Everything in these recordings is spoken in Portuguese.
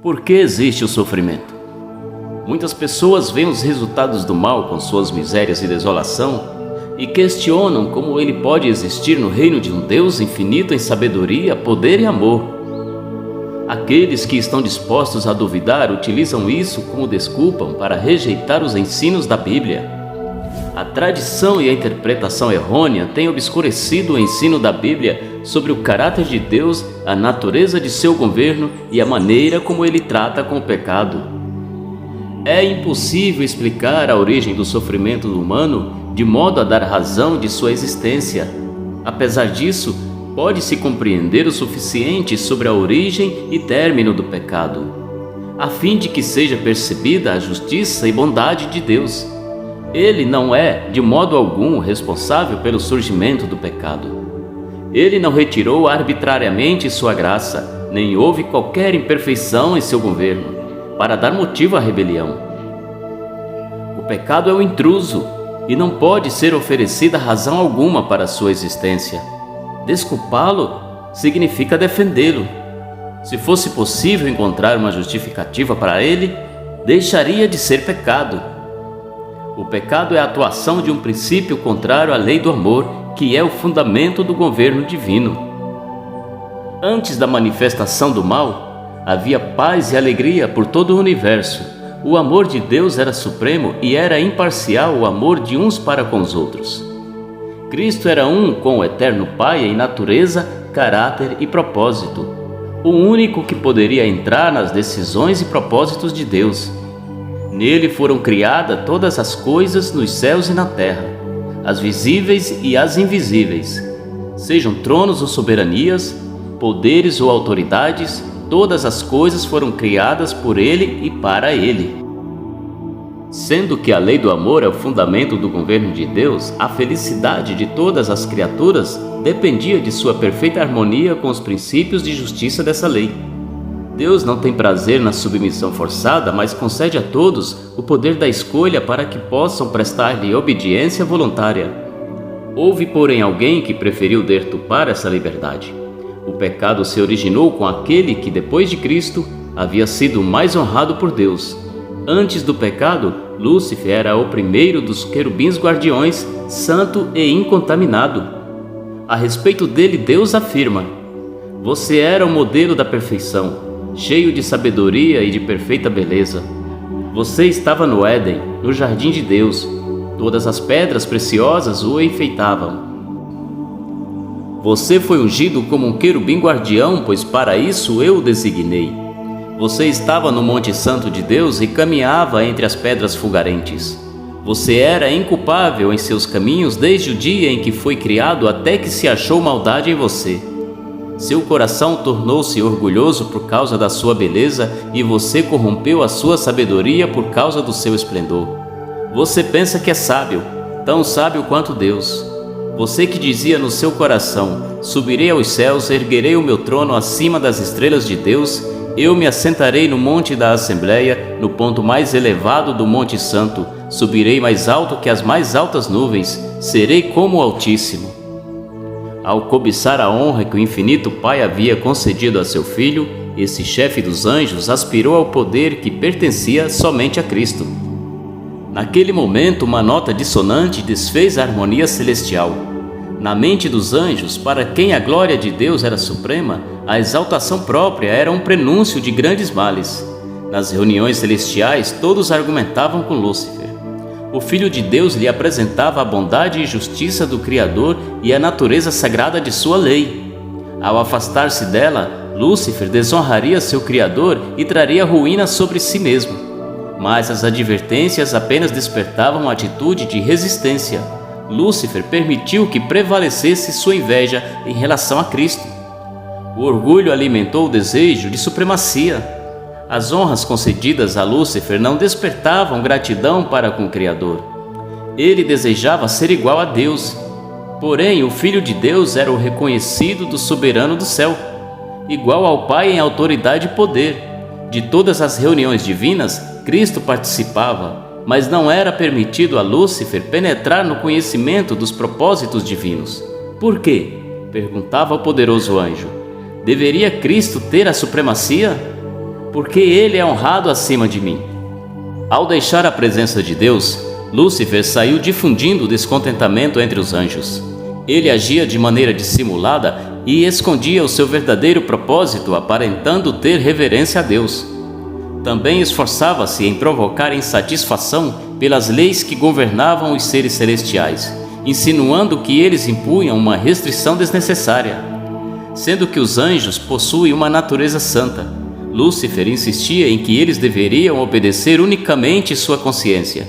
Por que existe o sofrimento? Muitas pessoas veem os resultados do mal com suas misérias e desolação e questionam como ele pode existir no reino de um Deus infinito em sabedoria, poder e amor. Aqueles que estão dispostos a duvidar utilizam isso como desculpa para rejeitar os ensinos da Bíblia. A tradição e a interpretação errônea têm obscurecido o ensino da Bíblia sobre o caráter de Deus, a natureza de seu governo e a maneira como ele trata com o pecado. É impossível explicar a origem do sofrimento humano de modo a dar razão de sua existência. Apesar disso, pode-se compreender o suficiente sobre a origem e término do pecado, a fim de que seja percebida a justiça e bondade de Deus. Ele não é, de modo algum, responsável pelo surgimento do pecado. Ele não retirou arbitrariamente sua graça, nem houve qualquer imperfeição em seu governo, para dar motivo à rebelião. O pecado é um intruso e não pode ser oferecida razão alguma para sua existência. Desculpá-lo significa defendê-lo. Se fosse possível encontrar uma justificativa para ele, deixaria de ser pecado. O pecado é a atuação de um princípio contrário à lei do amor, que é o fundamento do governo divino. Antes da manifestação do mal, havia paz e alegria por todo o universo. O amor de Deus era supremo e era imparcial o amor de uns para com os outros. Cristo era um com o eterno Pai em natureza, caráter e propósito, o único que poderia entrar nas decisões e propósitos de Deus. Nele foram criadas todas as coisas nos céus e na terra, as visíveis e as invisíveis, sejam tronos ou soberanias, poderes ou autoridades, todas as coisas foram criadas por Ele e para Ele. Sendo que a lei do amor é o fundamento do governo de Deus, a felicidade de todas as criaturas dependia de sua perfeita harmonia com os princípios de justiça dessa lei. Deus não tem prazer na submissão forçada, mas concede a todos o poder da escolha para que possam prestar-lhe obediência voluntária. Houve, porém, alguém que preferiu deturpar essa liberdade. O pecado se originou com aquele que, depois de Cristo, havia sido mais honrado por Deus. Antes do pecado, Lúcifer era o primeiro dos querubins guardiões, santo e incontaminado. A respeito dele, Deus afirma: "Você era o modelo da perfeição, cheio de sabedoria e de perfeita beleza. Você estava no Éden, no jardim de Deus. Todas as pedras preciosas o enfeitavam. Você foi ungido como um querubim guardião, pois para isso eu o designei. Você estava no Monte Santo de Deus e caminhava entre as pedras fulgurentes. Você era inculpável em seus caminhos desde o dia em que foi criado até que se achou maldade em você. Seu coração tornou-se orgulhoso por causa da sua beleza e você corrompeu a sua sabedoria por causa do seu esplendor. Você pensa que é sábio, tão sábio quanto Deus. Você que dizia no seu coração: subirei aos céus, erguerei o meu trono acima das estrelas de Deus, eu me assentarei no monte da Assembleia, no ponto mais elevado do Monte Santo, subirei mais alto que as mais altas nuvens, serei como o Altíssimo. Ao cobiçar a honra que o infinito Pai havia concedido a seu Filho, esse chefe dos anjos aspirou ao poder que pertencia somente a Cristo. Naquele momento, uma nota dissonante desfez a harmonia celestial. Na mente dos anjos, para quem a glória de Deus era suprema, a exaltação própria era um prenúncio de grandes males. Nas reuniões celestiais, todos argumentavam com Lúcifer. O Filho de Deus lhe apresentava a bondade e justiça do Criador e a natureza sagrada de sua lei. Ao afastar-se dela, Lúcifer desonraria seu Criador e traria ruína sobre si mesmo. Mas as advertências apenas despertavam uma atitude de resistência. Lúcifer permitiu que prevalecesse sua inveja em relação a Cristo. O orgulho alimentou o desejo de supremacia. As honras concedidas a Lúcifer não despertavam gratidão para com o Criador. Ele desejava ser igual a Deus. Porém, o Filho de Deus era o reconhecido do soberano do céu, igual ao Pai em autoridade e poder. De todas as reuniões divinas, Cristo participava, mas não era permitido a Lúcifer penetrar no conhecimento dos propósitos divinos. Por quê? Perguntava o poderoso anjo. Deveria Cristo ter a supremacia? porque ele é honrado acima de mim. Ao deixar a presença de Deus, Lúcifer saiu difundindo o descontentamento entre os anjos. Ele agia de maneira dissimulada e escondia o seu verdadeiro propósito, aparentando ter reverência a Deus. Também esforçava-se em provocar insatisfação pelas leis que governavam os seres celestiais, insinuando que eles impunham uma restrição desnecessária. Sendo que os anjos possuem uma natureza santa, Lúcifer insistia em que eles deveriam obedecer unicamente sua consciência.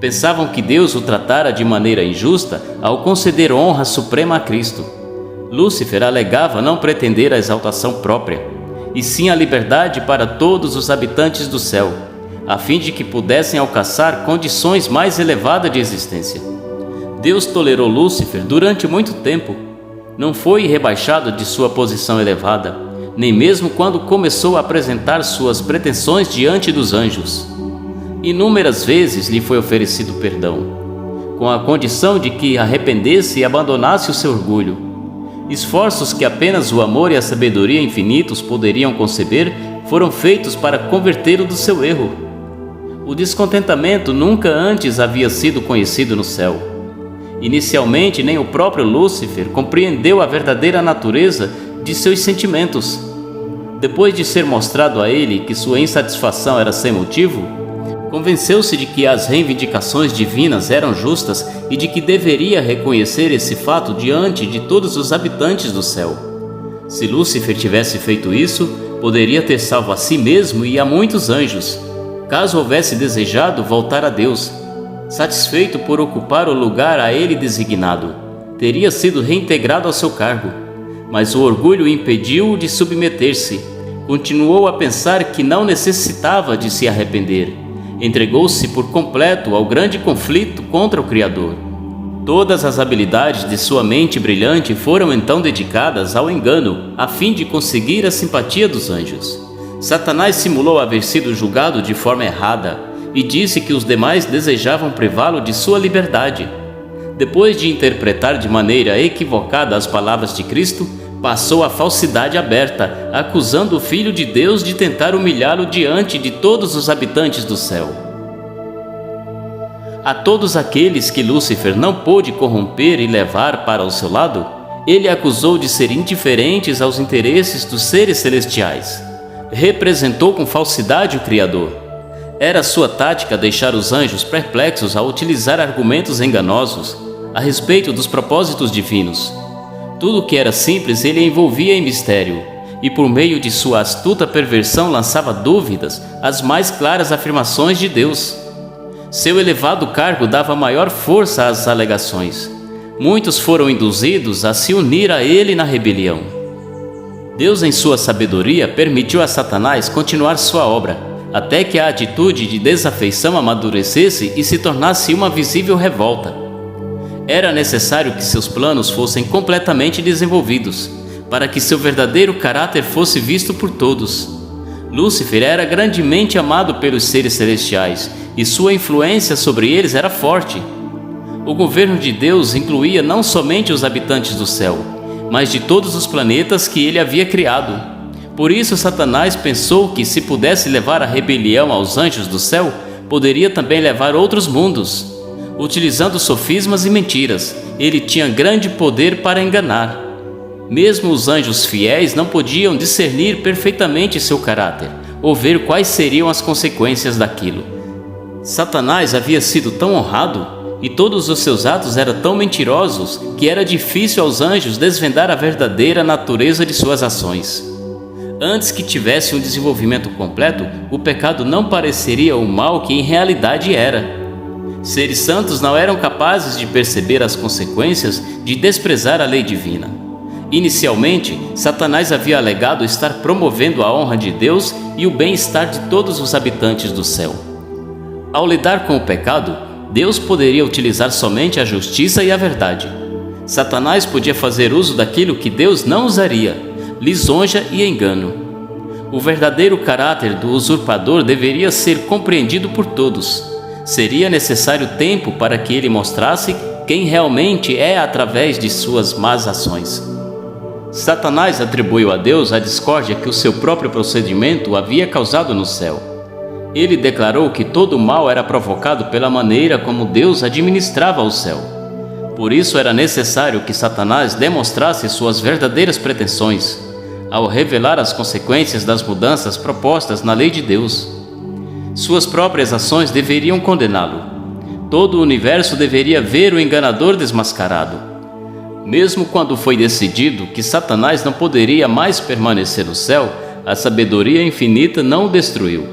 Pensavam que Deus o tratara de maneira injusta ao conceder honra suprema a Cristo. Lúcifer alegava não pretender a exaltação própria, e sim a liberdade para todos os habitantes do céu, a fim de que pudessem alcançar condições mais elevadas de existência. Deus tolerou Lúcifer durante muito tempo. Não foi rebaixado de sua posição elevada, nem mesmo quando começou a apresentar suas pretensões diante dos anjos. Inúmeras vezes lhe foi oferecido perdão, com a condição de que arrependesse e abandonasse o seu orgulho. Esforços que apenas o amor e a sabedoria infinitos poderiam conceber foram feitos para convertê-lo do seu erro. O descontentamento nunca antes havia sido conhecido no céu. Inicialmente, nem o próprio Lúcifer compreendeu a verdadeira natureza de seus sentimentos. Depois de ser mostrado a ele que sua insatisfação era sem motivo, convenceu-se de que as reivindicações divinas eram justas e de que deveria reconhecer esse fato diante de todos os habitantes do céu. Se Lúcifer tivesse feito isso, poderia ter salvo a si mesmo e a muitos anjos, caso houvesse desejado voltar a Deus. Satisfeito por ocupar o lugar a ele designado, teria sido reintegrado ao seu cargo. Mas o orgulho impediu-o de submeter-se. Continuou a pensar que não necessitava de se arrepender. Entregou-se por completo ao grande conflito contra o Criador. Todas as habilidades de sua mente brilhante foram então dedicadas ao engano, a fim de conseguir a simpatia dos anjos. Satanás simulou haver sido julgado de forma errada e disse que os demais desejavam privá-lo de sua liberdade. Depois de interpretar de maneira equivocada as palavras de Cristo, passou a falsidade aberta, acusando o Filho de Deus de tentar humilhá-lo diante de todos os habitantes do céu. A todos aqueles que Lúcifer não pôde corromper e levar para o seu lado, ele acusou de ser indiferentes aos interesses dos seres celestiais. Representou com falsidade o Criador. Era sua tática deixar os anjos perplexos ao utilizar argumentos enganosos a respeito dos propósitos divinos. Tudo que era simples ele envolvia em mistério, e por meio de sua astuta perversão lançava dúvidas às mais claras afirmações de Deus. Seu elevado cargo dava maior força às alegações. Muitos foram induzidos a se unir a ele na rebelião. Deus, em sua sabedoria, permitiu a Satanás continuar sua obra, até que a atitude de desafeição amadurecesse e se tornasse uma visível revolta. Era necessário que seus planos fossem completamente desenvolvidos, para que seu verdadeiro caráter fosse visto por todos. Lúcifer era grandemente amado pelos seres celestiais, e sua influência sobre eles era forte. O governo de Deus incluía não somente os habitantes do céu, mas de todos os planetas que ele havia criado. Por isso Satanás pensou que, se pudesse levar a rebelião aos anjos do céu, poderia também levar outros mundos. Utilizando sofismas e mentiras, ele tinha grande poder para enganar. Mesmo os anjos fiéis não podiam discernir perfeitamente seu caráter, ou ver quais seriam as consequências daquilo. Satanás havia sido tão honrado, e todos os seus atos eram tão mentirosos, que era difícil aos anjos desvendar a verdadeira natureza de suas ações. Antes que tivesse um desenvolvimento completo, o pecado não pareceria o mal que em realidade era. Seres santos não eram capazes de perceber as consequências de desprezar a lei divina. Inicialmente, Satanás havia alegado estar promovendo a honra de Deus e o bem-estar de todos os habitantes do céu. Ao lidar com o pecado, Deus poderia utilizar somente a justiça e a verdade. Satanás podia fazer uso daquilo que Deus não usaria: lisonja e engano. O verdadeiro caráter do usurpador deveria ser compreendido por todos. Seria necessário tempo para que ele mostrasse quem realmente é através de suas más ações. Satanás atribuiu a Deus a discórdia que o seu próprio procedimento havia causado no céu. Ele declarou que todo o mal era provocado pela maneira como Deus administrava o céu. Por isso era necessário que Satanás demonstrasse suas verdadeiras pretensões, ao revelar as consequências das mudanças propostas na lei de Deus. Suas próprias ações deveriam condená-lo. Todo o universo deveria ver o enganador desmascarado. Mesmo quando foi decidido que Satanás não poderia mais permanecer no céu, a sabedoria infinita não o destruiu.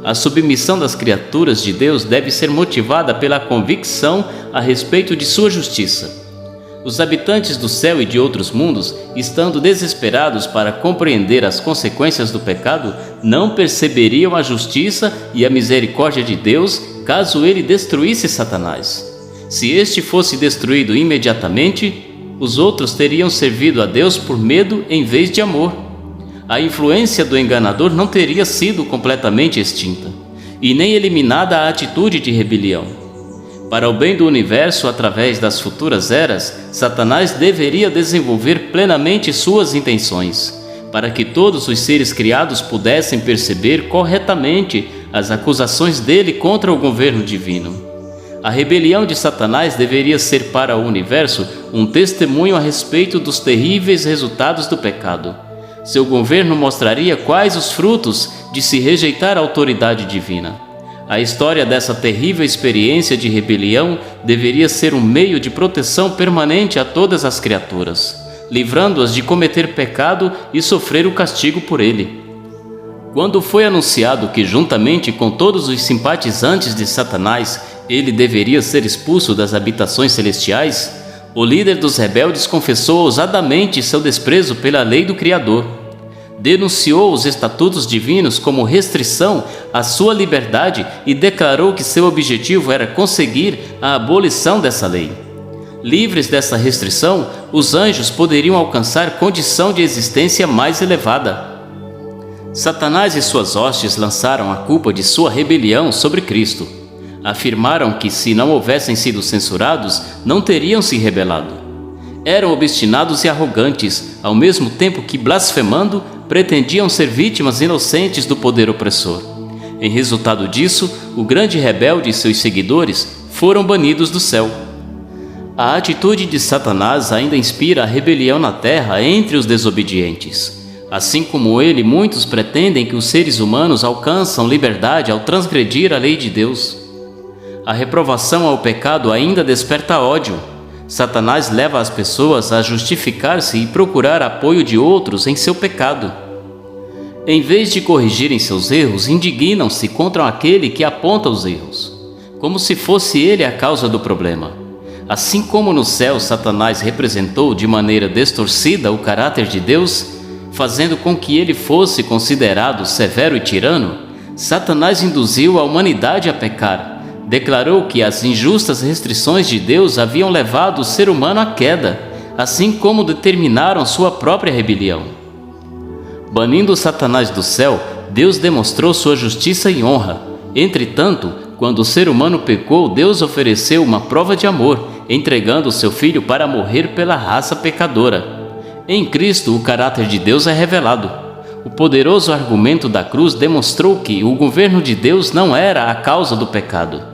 A submissão das criaturas de Deus deve ser motivada pela convicção a respeito de sua justiça. Os habitantes do céu e de outros mundos, estando desesperados para compreender as consequências do pecado, não perceberiam a justiça e a misericórdia de Deus caso ele destruísse Satanás. Se este fosse destruído imediatamente, os outros teriam servido a Deus por medo em vez de amor. A influência do enganador não teria sido completamente extinta, e nem eliminada a atitude de rebelião. Para o bem do universo, através das futuras eras, Satanás deveria desenvolver plenamente suas intenções, para que todos os seres criados pudessem perceber corretamente as acusações dele contra o governo divino. A rebelião de Satanás deveria ser para o universo um testemunho a respeito dos terríveis resultados do pecado. Seu governo mostraria quais os frutos de se rejeitar a autoridade divina. A história dessa terrível experiência de rebelião deveria ser um meio de proteção permanente a todas as criaturas, livrando-as de cometer pecado e sofrer o castigo por ele. Quando foi anunciado que, juntamente com todos os simpatizantes de Satanás, ele deveria ser expulso das habitações celestiais, o líder dos rebeldes confessou ousadamente seu desprezo pela lei do Criador. Denunciou os estatutos divinos como restrição à sua liberdade e declarou que seu objetivo era conseguir a abolição dessa lei. Livres dessa restrição, os anjos poderiam alcançar condição de existência mais elevada. Satanás e suas hostes lançaram a culpa de sua rebelião sobre Cristo. Afirmaram que, se não houvessem sido censurados, não teriam se rebelado. Eram obstinados e arrogantes, ao mesmo tempo que, blasfemando, pretendiam ser vítimas inocentes do poder opressor. Em resultado disso, o grande rebelde e seus seguidores foram banidos do céu. A atitude de Satanás ainda inspira a rebelião na terra entre os desobedientes. Assim como ele, muitos pretendem que os seres humanos alcançam liberdade ao transgredir a lei de Deus. A reprovação ao pecado ainda desperta ódio. Satanás leva as pessoas a justificar-se e procurar apoio de outros em seu pecado. Em vez de corrigirem seus erros, indignam-se contra aquele que aponta os erros, como se fosse ele a causa do problema. Assim como no céu Satanás representou de maneira distorcida o caráter de Deus, fazendo com que ele fosse considerado severo e tirano, Satanás induziu a humanidade a pecar. Declarou que as injustas restrições de Deus haviam levado o ser humano à queda, assim como determinaram sua própria rebelião. Banindo Satanás do céu, Deus demonstrou sua justiça e honra. Entretanto, quando o ser humano pecou, Deus ofereceu uma prova de amor, entregando o seu filho para morrer pela raça pecadora. Em Cristo, o caráter de Deus é revelado. O poderoso argumento da cruz demonstrou que o governo de Deus não era a causa do pecado.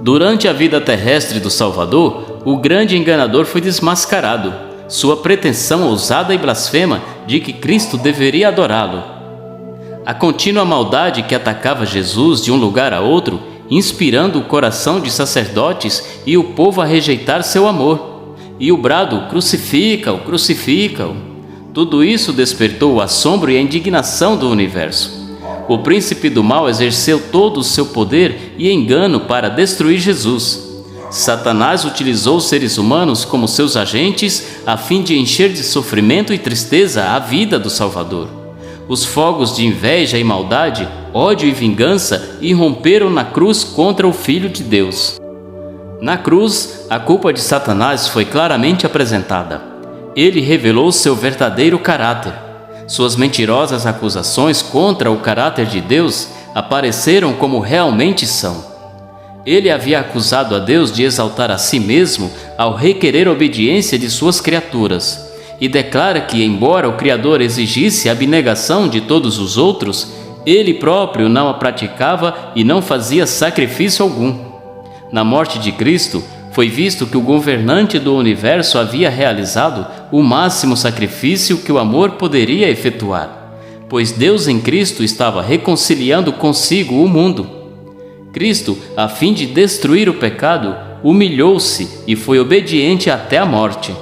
Durante a vida terrestre do Salvador, o grande enganador foi desmascarado. Sua pretensão ousada e blasfema de que Cristo deveria adorá-lo. A contínua maldade que atacava Jesus de um lugar a outro, inspirando o coração de sacerdotes e o povo a rejeitar seu amor. E o brado, crucifica-o, crucifica-o. Tudo isso despertou o assombro e a indignação do universo. O príncipe do mal exerceu todo o seu poder e engano para destruir Jesus. Satanás utilizou os seres humanos como seus agentes a fim de encher de sofrimento e tristeza a vida do Salvador. Os fogos de inveja e maldade, ódio e vingança irromperam na cruz contra o Filho de Deus. Na cruz, a culpa de Satanás foi claramente apresentada. Ele revelou seu verdadeiro caráter. Suas mentirosas acusações contra o caráter de Deus apareceram como realmente são. Ele havia acusado a Deus de exaltar a si mesmo ao requerer obediência de suas criaturas. e declara que, embora o Criador exigisse a abnegação de todos os outros, ele próprio não a praticava e não fazia sacrifício algum. Na morte de Cristo, foi visto que o governante do universo havia realizado o máximo sacrifício que o amor poderia efetuar, pois Deus em Cristo estava reconciliando consigo o mundo. Cristo, a fim de destruir o pecado, humilhou-se e foi obediente até a morte.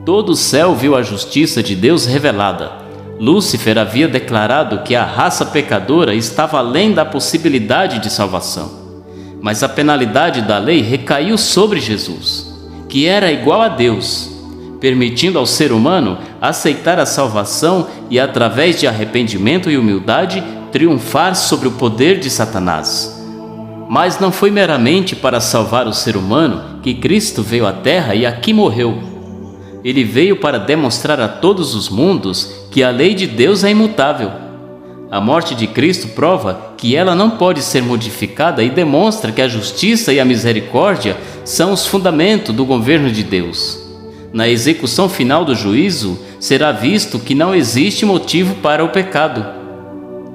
Todo o céu viu a justiça de Deus revelada. Lúcifer havia declarado que a raça pecadora estava além da possibilidade de salvação. Mas a penalidade da lei recaiu sobre Jesus, que era igual a Deus, permitindo ao ser humano aceitar a salvação e, através de arrependimento e humildade, triunfar sobre o poder de Satanás. Mas não foi meramente para salvar o ser humano que Cristo veio à Terra e aqui morreu. Ele veio para demonstrar a todos os mundos que a lei de Deus é imutável. A morte de Cristo prova que ela não pode ser modificada e demonstra que a justiça e a misericórdia são os fundamentos do governo de Deus. Na execução final do juízo, será visto que não existe motivo para o pecado.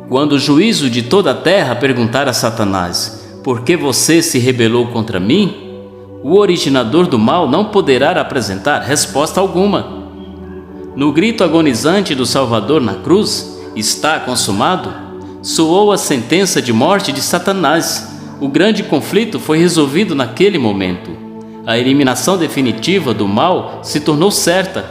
Quando o juízo de toda a terra perguntar a Satanás: "Por que você se rebelou contra mim?", o originador do mal não poderá apresentar resposta alguma. No grito agonizante do Salvador na cruz, "Está consumado", soou a sentença de morte de Satanás. O grande conflito foi resolvido naquele momento. A eliminação definitiva do mal se tornou certa.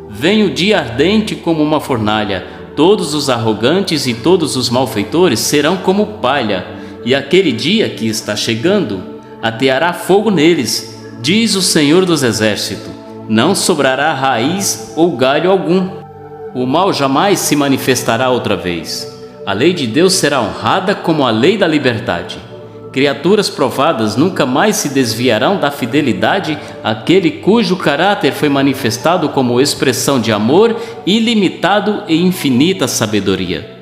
Vem o dia ardente como uma fornalha. Todos os arrogantes e todos os malfeitores serão como palha, e aquele dia que está chegando ateará fogo neles, diz o Senhor dos Exércitos. Não sobrará raiz ou galho algum. O mal jamais se manifestará outra vez. A lei de Deus será honrada como a lei da liberdade. Criaturas provadas nunca mais se desviarão da fidelidade àquele cujo caráter foi manifestado como expressão de amor ilimitado e infinita sabedoria.